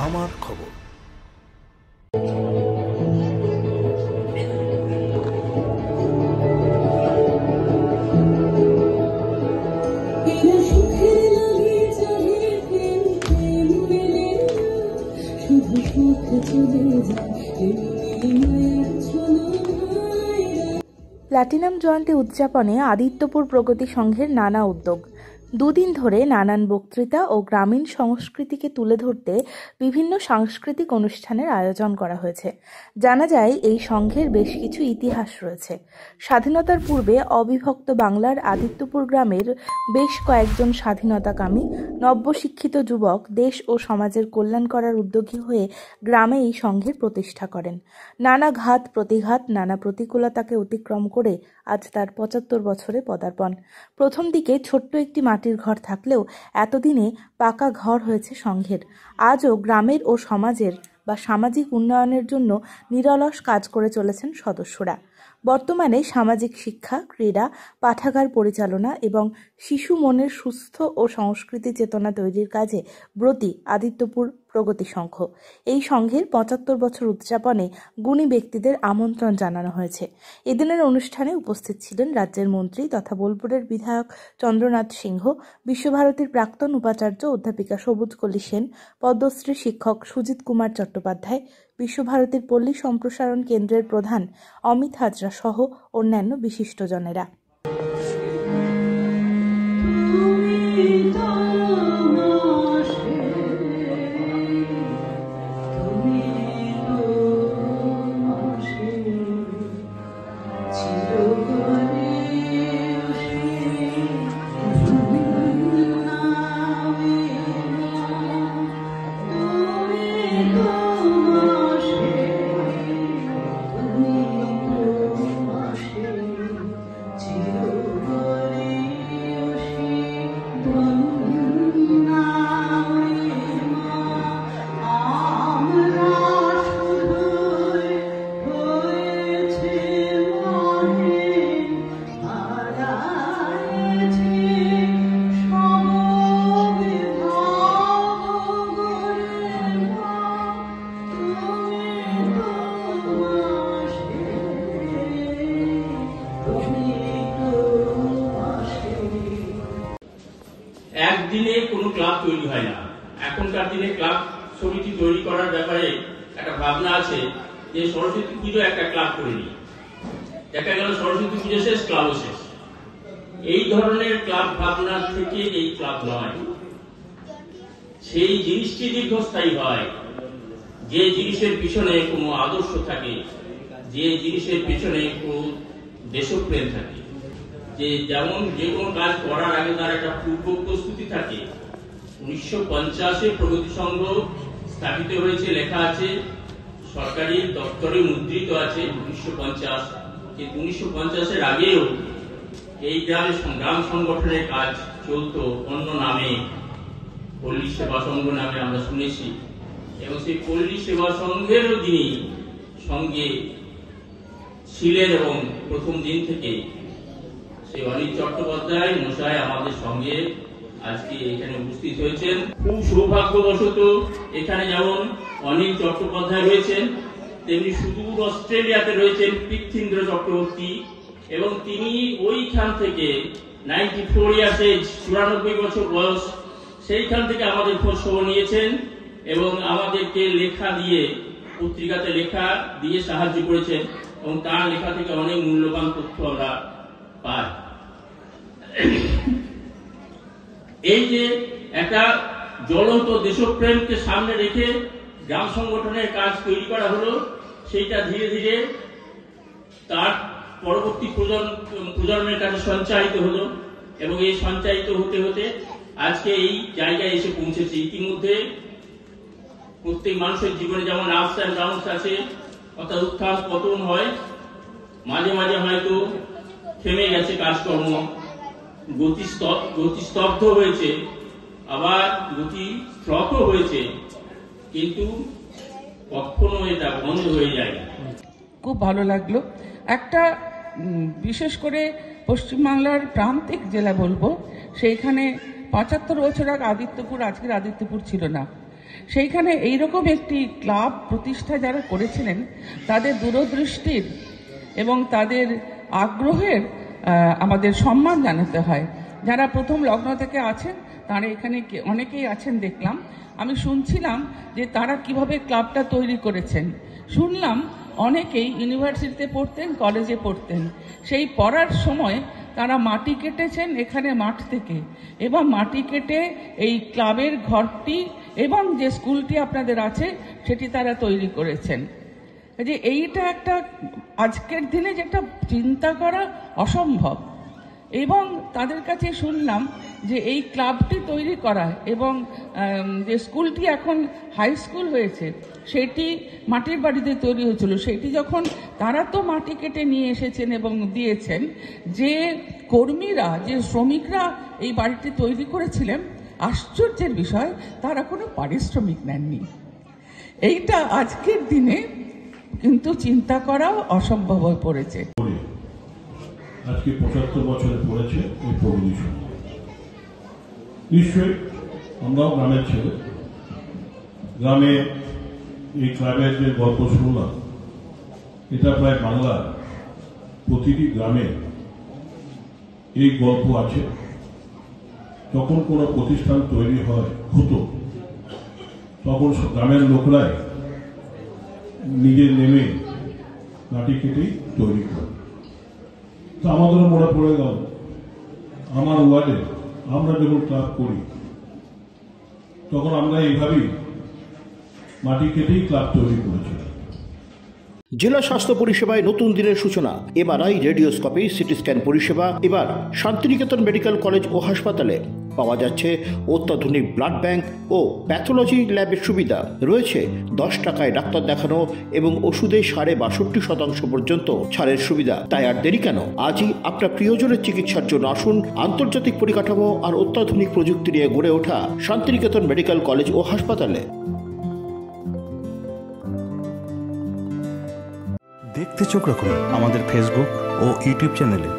আমার খবর। প্লাটিনাম জয়ন্তী উদযাপনে আদিত্যপুর প্রগতি সংঘের নানা উদ্যোগ। দুদিন ধরে নানান বক্তৃতা ও গ্রামীণ সংস্কৃতিকে তুলে ধরতে বিভিন্ন সাংস্কৃতিক অনুষ্ঠানের আয়োজন করা হয়েছে। জানা যায় এই সংঘের বেশ কিছু ইতিহাস রয়েছে। স্বাধীনতার পূর্বে অবিভক্ত বাংলার আদিত্যপুর গ্রামের বেশ কয়েকজন স্বাধীনতাকামী নব্যশিক্ষিত যুবক দেশ ও সমাজের কল্যাণ করার উদ্যোগী হয়ে গ্রামে এই সংঘের প্রতিষ্ঠা করেন। নানা ঘাত প্রতিঘাত, নানা প্রতিকূলতাকে অতিক্রম করে আজ তার ৭৫ বছরে পদার্পণ। প্রথম দিকে ছোট্ট একটি মাটির ঘর থাকলেও এতদিনে পাকা ঘর হয়েছে সংঘের। আজও গ্রামের ও সমাজের বা সামাজিক উন্নয়নের জন্য নিরলস কাজ করে চলেছেন সদস্যরা। বর্তমানে সামাজিক শিক্ষা, ক্রীড়া, পাঠাগার পরিচালনা এবং শিশু মনের সুস্থ ও সংস্কৃতি চেতনা তৈরির কাজে ব্রতী আদিত্যপুর প্রগতি সংঘ। এই সংঘের ৭৫ বছর উদযাপনে গুণী ব্যক্তিদের আমন্ত্রণ জানানো হয়েছে। এদিনের অনুষ্ঠানে উপস্থিত ছিলেন রাজ্যের মন্ত্রী তথা বোলপুরের বিধায়ক চন্দ্রনাথ সিংহ, বিশ্বভারতীর প্রাক্তন উপাচার্য অধ্যাপিকা সবুজকলি সেন, পদ্মশ্রী শিক্ষক সুজিত কুমার চট্টোপাধ্যায়, বিশ্বভারতীর পল্লী সম্প্রসারণ কেন্দ্রের প্রধান অমিত হাজরা সহ অন্যান্য বিশিষ্টজনেরা। একদিনে কোনো ক্লাব তৈরি হয় না। এখনকার দিনে ক্লাব সমিতি তৈরি করার ব্যাপারে একটা ভাবনা আছে যে সরস্বতী পুজো একটা ক্লাব করে নি, দেখা গেল সরস্বতী পুজো শেষ, ক্লাবও শেষ। এই ধরনের ক্লাব ভাবনা থেকে এই ক্লাব নয়। সেই জিনিসটি দীর্ঘস্থায়ী হয় যে জিনিসের পিছনে কোনো আদর্শ থাকে, যে জিনিসের পিছনে কোনো দেশপ্রেম থাকে। যে যেমন যে কোনো কাজ করার আগে তার একটা পূর্ব প্রস্তুতি থাকে। 1950-এ প্রগতি সংঘ স্থাপিত হয়েছে, লেখা আছে, সরকারি দপ্তরে মুদ্রিত আছে 1950। কিন্তু 1950-এর আগেও এই গ্রাম সংগঠনের কাজ চলতো অন্য নামে, পল্লী সেবা সংঘ নামে আমরা শুনেছি। এবং সেই পল্লী সেবা সংঘেরও যিনি সঙ্গে ছিলেন এবং প্রথম দিন থেকে সেই অনিল চট্টোপাধ্যায় মশাই আমাদের সঙ্গে আজকে এখানে উপস্থিত হয়েছেন। খুব সৌভাগ্যবশত এখানে যেমন অনিল চট্টোপাধ্যায় রয়েছেন, তেমনি সুদূর অস্ট্রেলিয়াতে রয়েছেন পৃথ্বীন্দ্র চক্রবর্তী, এবং তিনি ওইখান থেকে 94 ইয়ার্স এজ, 94 বছর বয়স, সেইখান থেকে আমাদের খোঁজ খবর নিয়েছেন এবং আমাদেরকে লেখা দিয়ে, পত্রিকাতে লেখা দিয়ে সাহায্য করেছেন এবং তার লেখা থেকে অনেক মূল্যবান তথ্য আমরা পাই। এই যে একটা জ্বলন্ত দেশপ্রেমকে সামনে রেখে গ্রাম সংগঠনের কাজ তৈরি করা হলো, সেইটা ধীরে ধীরে তার পরবর্তী প্রজন্মের কাছে সঞ্চারিত হলো এবং এই সঞ্চারিত হতে হতে আজকে এই জায়গায় এসে পৌঁছেছে। ইতিমধ্যে প্রত্যেক মানুষের জীবনে যেমন আপস অ্যান্ড ডাউনস আছে, অর্থাৎ উত্থান পতন হয়, মাঝে মাঝে হয়তো থেমে গেছে কাজকর্ম, গতি স্তব্ধ হয়েছে, আবার গতি স্রোতও হয়েছে, কিন্তু কখনো এটা বন্ধ হয়ে যায়। খুব ভালো লাগলো। একটা বিশেষ করে পশ্চিমবাংলার প্রান্তিক জেলা বলবো, সেইখানে ৭৫ বছর আগে আদিত্যপুর, আজকের আদিত্যপুর ছিল না। সেইখানে এইরকম একটি ক্লাব প্রতিষ্ঠা যারা করেছিলেন তাদের দূরদৃষ্টির এবং তাদের আগ্রহের আমাদের সম্মান জানাতে হয়। যারা প্রথম লগ্ন থেকে আছেন তারা এখানে অনেকেই আছেন দেখলাম। আমি শুনছিলাম যে তারা কিভাবে ক্লাবটা তৈরি করেছেন। শুনলাম অনেকেই ইউনিভার্সিটিতে পড়তেন, কলেজে পড়তেন, সেই পড়ার সময় তারা মাটি কেটেছেন এখানে মাঠ থেকে, এবং মাটি কেটে এই ক্লাবের ঘরটি এবং যে স্কুলটি আপনাদের আছে সেটি তারা তৈরি করেছেন। যে এইটা একটা আজকের দিনে যেটা চিন্তা করা অসম্ভব। এবং তাদের কাছে শুনলাম যে এই ক্লাবটি তৈরি করা এবং যে স্কুলটি এখন হাই স্কুল হয়েছে সেটি মাটির বাড়িতে তৈরি হয়েছিল, সেটি যখন তারা তো মাটি কেটে নিয়ে এসেছেন এবং দিয়েছেন, যে কর্মীরা যে শ্রমিকরা এই বাড়িটি তৈরি করেছিলেন, আশ্চর্যের বিষয় তারা কোনো পারিশ্রমিক নেননি। এইটা আজকের দিনে কিন্তু চিন্তা করাও অসম্ভব হয়ে পড়েছে। আজকে 75 বছরে পড়েছে এই প্রগতি সংঘ। নিশ্চয়ই আমরাও গ্রামের ছেলে, গ্রামে এই ক্লাবের যে গল্প শুনলাম, এটা প্রায় বাংলার প্রতিটি গ্রামে এই গল্প আছে। যখন কোনো প্রতিষ্ঠান তৈরি হতো তখন গ্রামের লোকরাই নিজে নেমে মাটি কেটেই তৈরি করে। তো আমাদেরও মনে পড়ে গেল, আমার ওয়ার্ডে আমরা যখন ক্লাব করি তখন আমরা এইভাবেই মাটি কেটেই ক্লাব তৈরি করেছিলাম। জেলা স্বাস্থ্য পরিষেবায় নতুন দিনের সূচনা। এমআরআই, রেডিওস্কোপি, সিটি স্ক্যান পরিষেবা এবার শান্তিনিকেতন মেডিকেল কলেজ ও হাসপাতালে পাওয়া যাচ্ছে। অত্যাধুনিক ব্লাড ব্যাংক ও প্যাথোলজি ল্যাবের সুবিধা রয়েছে। 10 টাকায় ডাক্তার দেখানো এবং ওষুধে 62% পর্যন্ত ছাড়ের সুবিধা। তাই আর দেরি কেন? আজই আপনার প্রিয়জনের চিকিৎসার জন্য আসুন আন্তর্জাতিক পরিকাঠামো আর অত্যাধুনিক প্রযুক্তি নিয়ে গড়ে ওঠা শান্তিনিকেতন মেডিকেল কলেজ ও হাসপাতালে। দেখতে চোখ রাখুন আমাদের ফেসবুক ও ইউটিউব চ্যানেলে।